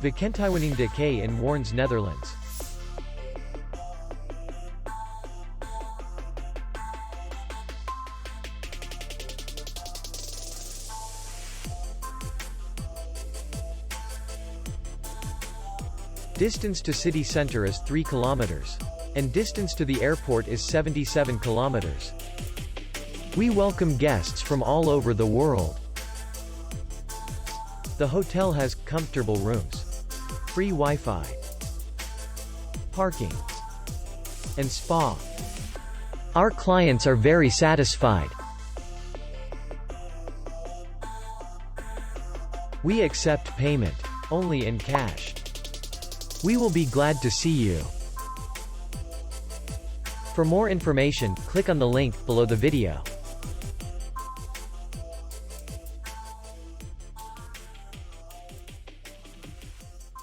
Vakantiewoning De Kei in Warns, Netherlands. Distance to city center is 3 kilometers. And distance to the airport is 77 kilometers. We welcome guests from all over the world. The hotel has comfortable rooms, free Wi-Fi, parking, and spa. Our clients are very satisfied. We accept payment only in cash. We will be glad to see you. For more information, click on the link below the video.